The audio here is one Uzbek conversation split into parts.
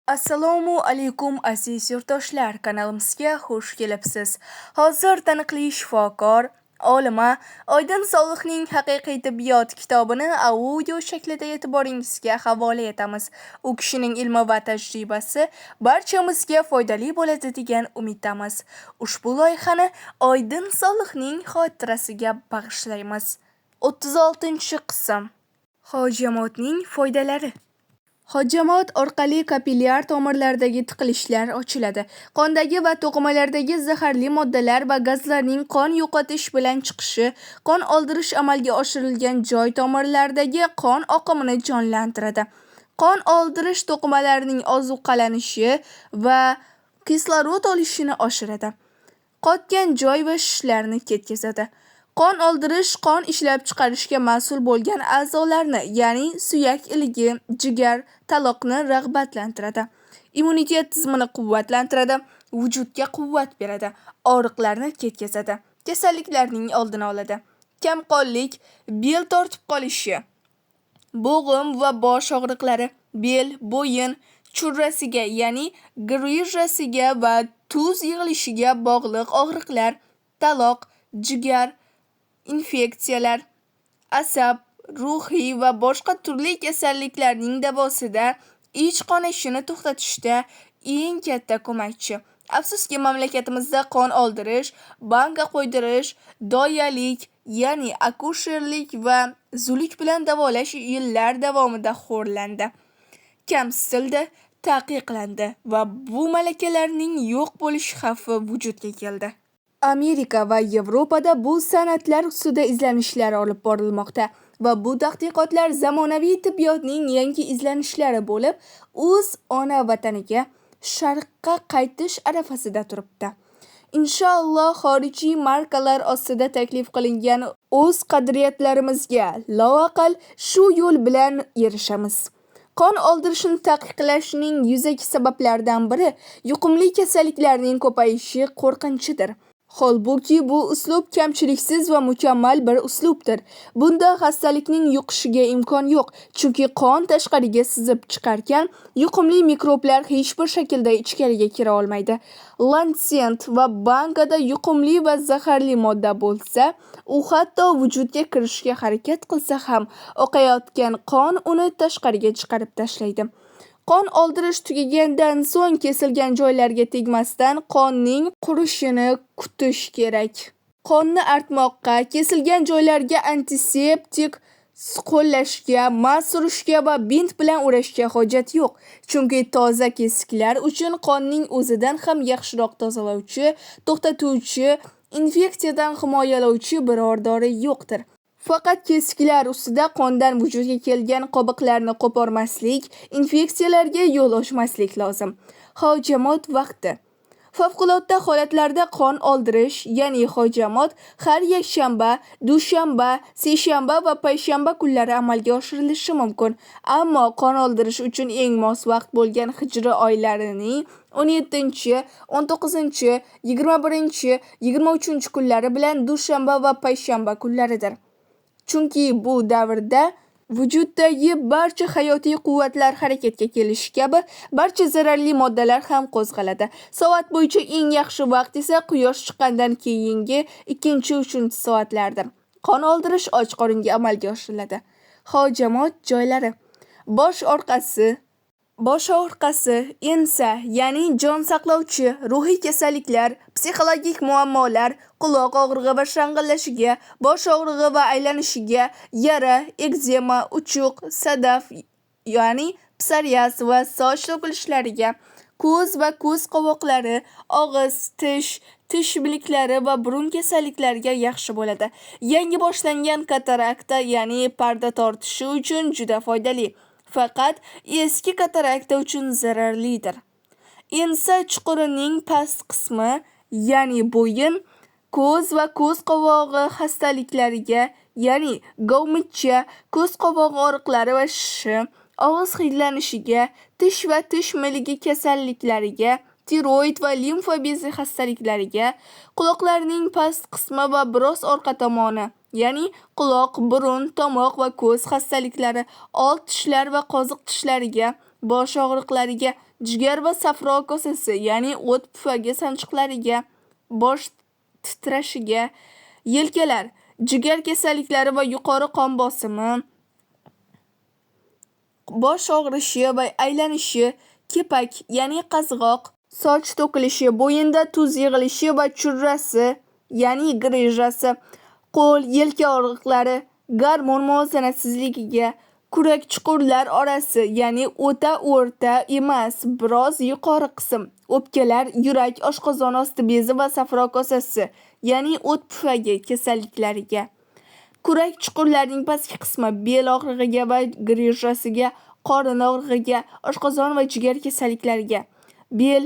Assalomu alaykum aziz yurtdoshlar, kanalimizga xush kelibsiz. Hozir taniqli shifokor, olima Oydin Soliqning haqiqiy tibbiyot kitobini audio shaklida e'tiboringizga havola etamiz. U kishining ilmi va tajribasi barchamizga foydali bo'ladi degan umiddamiz. Ushbu loyihani Oydin Soliqning xotirasiga bag'ishlaymiz. 36-qism. Hojamotning foydalari. Hojamot orqali kapillyar tomirlardagi tiqilishlar ochiladi. Qondagi va to'qimalardagi zaharli moddalar va gazlarning qon yo'qotish bilan chiqishi, qon oldirish amalga oshirilgan joy tomirlardagi qon oqimini jonlantiradi. Qon oldirish to'qimalarining ozuqalanishi va kislorod olishini oshiradi. Qotgan joy va shishlarni ketkazadi. Qon oldirish qon ishlab chiqarishga mas'ul bo'lgan a'zolarni, ya'ni suyak iligi, jigar, taloqni rag'batlantiradi. Immunitet tizimini quvvatlantiradi, vujudga quvvat beradi, og'riqlarni ketkazadi, kasalliklarning oldini oladi. Kamqonlik, bel tortib qolishi, bo'g'im va bosh og'riqlari, bel, bo'yin churrasiga, ya'ni grijasiga va tuz yig'ilishiga bog'liq og'riqlar, taloq, jigar, infeksiyalar, asab, ruhiy va boshqa turli kasalliklarning davosida, ich qonishini to'xtatishda eng katta ko'makchi. Afsuski, mamlakatimizda qon oldirish, banka qo'ydirish, doyalik, ya'ni akusherlik va zudlik bilan davolash yillar davomida xo'rlandi, kamsitildi, taqiqlandi va bu malakalarning yo'q bo'lish xavfi vujudga keldi. Amerika va Yevropada bu san'atlar ustida izlanishlar olib borilmoqda va bu tadqiqotlar zamonaviy tibbiyotning yangi izlanishlari bo'lib, o'z ona vataniga, sharqqa qaytish arafasida turibdi. Inshaalloh xorijiy markalar ostida taklif qilingan o'z qadriyatlarimizga loaqal shu yo'l bilan erishamiz. Qon oldirishni taqiqlashning yuzaki sabablaridan biri yuqumli kasalliklarning ko'payishi qo'rqinchidir. Holbuki bu uslub kamchiliksiz va mukammal bir uslubdir. Bunda xastalikning yuqishiga imkon yo'q, chunki qon tashqariga sizib chiqarkan yuqumli mikroblar hech bir shaklda ichkariga kira olmaydi. Lansent va bankada yuqumli va zaharli modda bo'lsa, u hatto vujudga kirishga harakat qilsa ham oqayotgan qon uni tashqariga chiqarib tashlaydi. Qon oldirish tugagandan so'ng kesilgan joylarga tegmasdan qonning qurishini kutish kerak. Qonni artmoqqa, kesilgan joylarga antiseptik qo'llashga, mas surishga va bint bilan o'rashga hojat yo'q. Chunki toza kesiklar uchun qonning o'zidan ham yaxshiroq tozalovchi, to'xtatuvchi, infeksiyadan himoyalovchi biror dori yo'qdir. Faqat kesiklar ustida qondan vujudga kelgan qobiqlarni qo'pormaslik, infeksiyalarga yo'l ochmaslik lozim. Hojamot vaqti. Favqulodda holatlarda qon oldirish, ya'ni hojamot har yakshanba, dushanba, seshanba va payshanba kunlari amalga oshirilishi mumkin. Ammo qon oldirish uchun eng mos vaqt bo'lgan hijra oylarining 17, 19, 21, 23 kunlari bilan dushanba va payshanba kunlaridir. Chunki bu davrda vujuddagi barcha hayotiy quvvatlar harakatga kelishi kabi barcha zararli moddalar ham qo'zg'aladi. Soat bo'yicha eng yaxshi vaqt esa quyosh chiqqandan keyingi 2-3 soatlardir. Qon oldirish och qoringa amalga oshiriladi. Hojamot joylari: bosh og'riqasi, ensa, ya'ni jon saqlovchi, ruhiy kasalliklar, psixologik muammolar, quloq og'rig'i va shang'illashiga, bosh og'rig'i va aylanishiga, yara, ekzema, uchuq, sadaf, ya'ni psoriaz va soch to'kilishlariga, ko'z va ko'z qovoqlari, og'iz, tish biliklari va burun kasalliklariga yaxshi bo'ladi. Yangi boshlangan katarakta, ya'ni parda tortishi uchun juda foydali. Faqat eski katarakta uchun zararlidir. Ensa chuqurining past qismi, ya'ni bo'yin, ko'z va ko'z qovog'i xastaliklariga, ya'ni govmichcha, ko'z qovog'i og'riqlari va shishi, og'iz hidlanishiga, tish va tish miligi kasalliklariga, tiroid va limfa bezi xastaliklariga, quloqlarning past qismi va biroz orqa tomoni, ya'ni quloq, burun, tomoq va ko'z xastaliklari, old tishlar va qoziq tishlariga, bosh og'riqlariga, jigar va safro kosasi, ya'ni o't pufagi sanchiqlariga, bosh titrashiga, yelkalar, jigar kasalliklari va yuqori qon bosimi, bosh og'rishi va aylanishi, kepak, ya'ni qazg'oq, soch to'kilishi, bo'yinda tuz yig'ilishi va churrasi, ya'ni grijasi, qo'l, yelka og'riqlari, gormon muvozanatsizligiga, kurak chuqurlar orasi, ya'ni o'ta emas, biroz yuqori qism, o'pkalar, yurak, oshqozon osti bezi va safro kosasi, ya'ni o't pufagi kasalliklariga. Kurak chuqurlarining pastki qismi bel og'rig'iga va grijasiga, qorin og'rig'iga, oshqozon va jigar kasalliklariga, bel,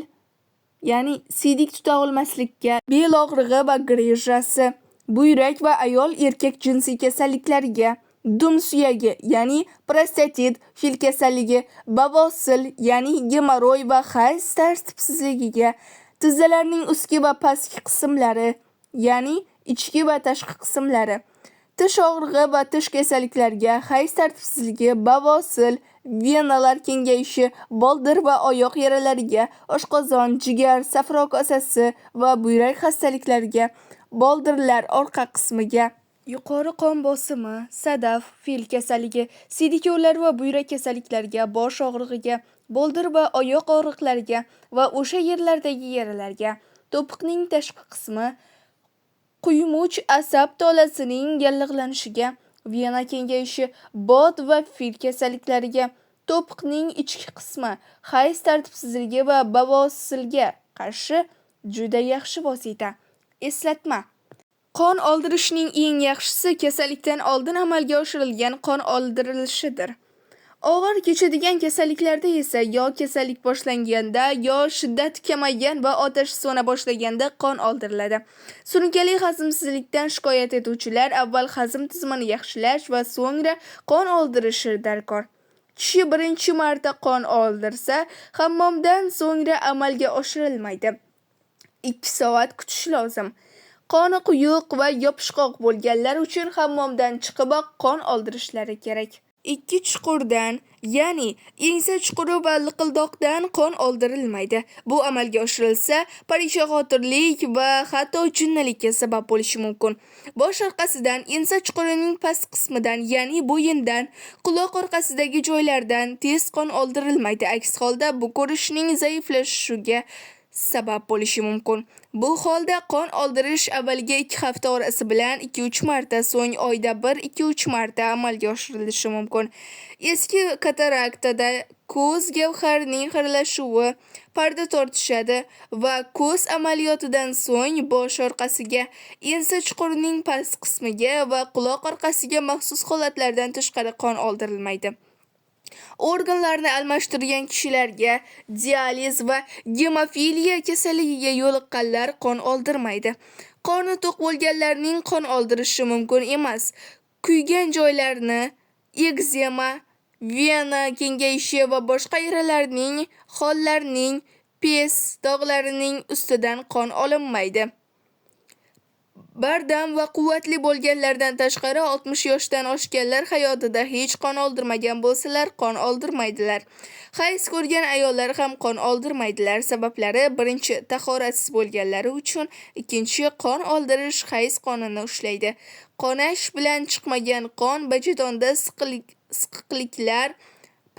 ya'ni siydik tuta olmaslikka, bel og'rig'i va grijasi, buyrak va ayol erkak jinsiy kasalliklariga, dum suyagi, ya'ni prostatit, fil kasalligi, bavosil, ya'ni gemoroy va hayz tartibsizligiga, tizzalarning ustki va pastki qismlari, ya'ni ichki va tashqi qismlari, tish og'rig'i va tish kasalliklariga, hayz tartibsizligi, bavosil, venalar kengayishi, boldir va oyoq yaralariga, oshqozon, jigar, safro kosasi va buyrak xastaliklariga, boldirlar orqa qismiga, yuqori qon bosimi, sadaf, fil kasalligi, siydik yo'llar va buyrak kasalliklariga, bosh og'rig'iga, boldir va oyoq og'riqlariga va o'sha yerlardagi yaralarga, to'piqning tashqi qismi, quymuch asab tolasining yallig'lanishiga, vena kengayishi, bod va fil kasalliklariga, to'piqning ichki qismi, hayz tartibsizligi va bavosilga qarshi juda yaxshi vosita. Eslatma: qon oldirishning eng yaxshisi kasallikdan oldin amalga oshirilgan qon oldirilishidir. Og'ir kechadigan kasalliklarda esa yo kasallik boshlanganda, yo shiddati kamaygan va otash so'na boshlaganda qon oldiriladi. Surunkali hazmsizlikdan shikoyat etuvchilar avval hazm tizimini yaxshilash va so'ngra qon oldirishi darkor. Kishi birinchi marta qon oldirsa, hammomdan so'ngra amalga oshirilmaydi. 2 soat kutish lozim. Qoni quyuq va yopishqoq bo'lganlar uchun hammomdan chiqiboq qon oldirishlari kerak. 2 chuqurdan, ya'ni ensa chuquri va liqildoqdan qon oldirilmaydi. Bu amalga oshirilsa, parishonxotirlik va hatto jinnilikka sabab bo'lishi mumkin. Bosh orqasidan, ensa chuqurining past qismidan, ya'ni bo'yindan, quloq orqasidagi joylardan tez qon oldirilmaydi. Aks holda bu ko'rishning zaiflashishiga sabab bo'lishi mumkin. Bu holda qon oldirish avvaliga 2 hafta orasi bilan 2-3 marta, so'ng oyda 1-2-3 marta amalga oshirilishi mumkin. Eski kataraktada ko'z gavharining xiralashuvi, parda tortishadi va ko'z amaliyotidan so'ng bosh orqasiga, ensa chuqurining past qismiga va quloq orqasiga maxsus holatlardan tashqari qon oldirilmaydi. Organlarni almashtirgan kishilarga, dializ va gemofiliya kasalligiga yo'liqqanlar qon oldirmaydi. Qorni to'q bo'lganlarning qon oldirishi mumkin emas. Kuygan joylarni, ekzema, vena kengayishi va boshqa yaralarning, hollarning, pes dog'larining ustidan qon olinmaydi. Bardam va quvvatli bo'lganlardan tashqari 60 yoshdan oshganlar hayotida hech qon oldirmagan bo'lsalar, qon oldirmaydilar. Hayz ko'rgan ayollar ham qon oldirmaydilar. Sabablari: birinchi, tahoratsiz bo'lganlari uchun, ikkinchi, qon oldirish hayz qonini ushlaydi. Qonash bilan chiqmagan qon bajadonda siqiqliklar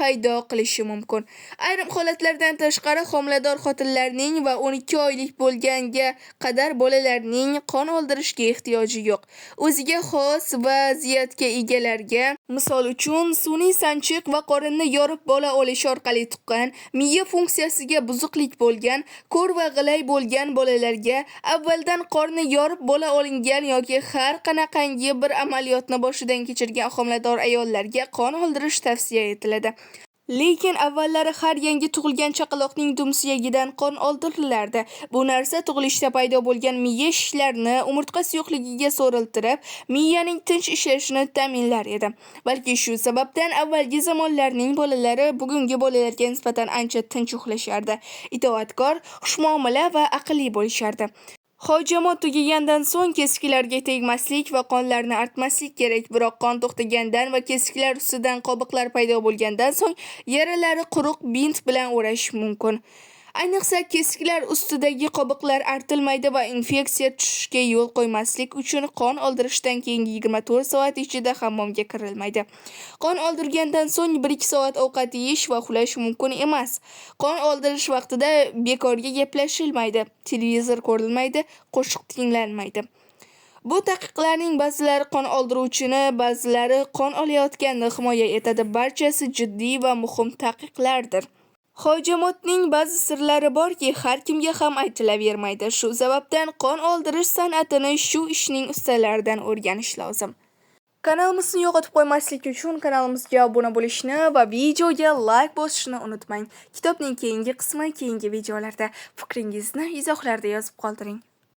paydo qilishi mumkin. Ayrim holatlardan tashqari homilador xotinlarning va 12 oylik bo'lganga qadar bolalarning qon oldirishga ehtiyoji yo'q. O'ziga xos vaziyatga egalarga, misol uchun sun'iy sanchiq va qorinni yorib bola olish orqali tuqqan, miya funksiyasiga buzuqlik bo'lgan, ko'r va g'ilay bo'lgan bolalarga, avvaldan qorni yorib bola olingan yoki har qanaqangi bir amaliyotni boshidan kechirgan homilador ayollarga qon oldirish tavsiya etiladi. Lekin avvallari har yangi tug'ilgan chaqaloqning dum suyagidan qon oldirilardi. Bu narsa tug'ilishda paydo bo'lgan miya shishlarini umurtqasi yo'qligiga so'riltirib, miyaning tinch ishlashini ta'minlar edi. Balki shu sababdan avvalgi zamonlarning bolalari bugungi bolalarga nisbatan ancha tinch uxlashardi, itoatkor, xushmuomala va aqlli bo'lishardi. Hojamot tugagandan so'ng kesiklarga tegmaslik va qonlarni artmaslik kerak. Biroq qon to'xtagandan va kesiklar ustidan qobiqlar paydo bo'lgandan so'ng yaralari quruq bint bilan o'rash mumkin. Ayniqsa kesiklar ustidagi qobiqlar artilmaydi va infeksiya tushishiga yo'l qo'ymaslik uchun qon oldirishdan keyingi 24 soat ichida hammomga kirilmaydi. Qon oldirgandan so'ng 1-2 soat ovqat yeyish va uxlash mumkin emas. Qon oldirish vaqtida bekorga gaplashilmaydi, televizor ko'rilmaydi, qo'shiq tinglanmaydi. Bu taqiqlarning ba'zilari qon oldiruvchini, ba'zilari qon olayotganni himoya etadi. Barchasi jiddiy va muhim taqiqlardir. Hojamotning ba'zi sirlari borki, har kimga ham aytilavermaydi. Shu sababdan qon oldirish san'atini shu ishning ustalaridan o'rganish lozim. Kanalimizni yo'qotib qo'ymaslik uchun kanalimizga obuna bo'lishni va videoga like bosishni unutmang. Kitobning keyingi qismi keyingi videolarda. Fikringizni izohlarda yozib qoldiring.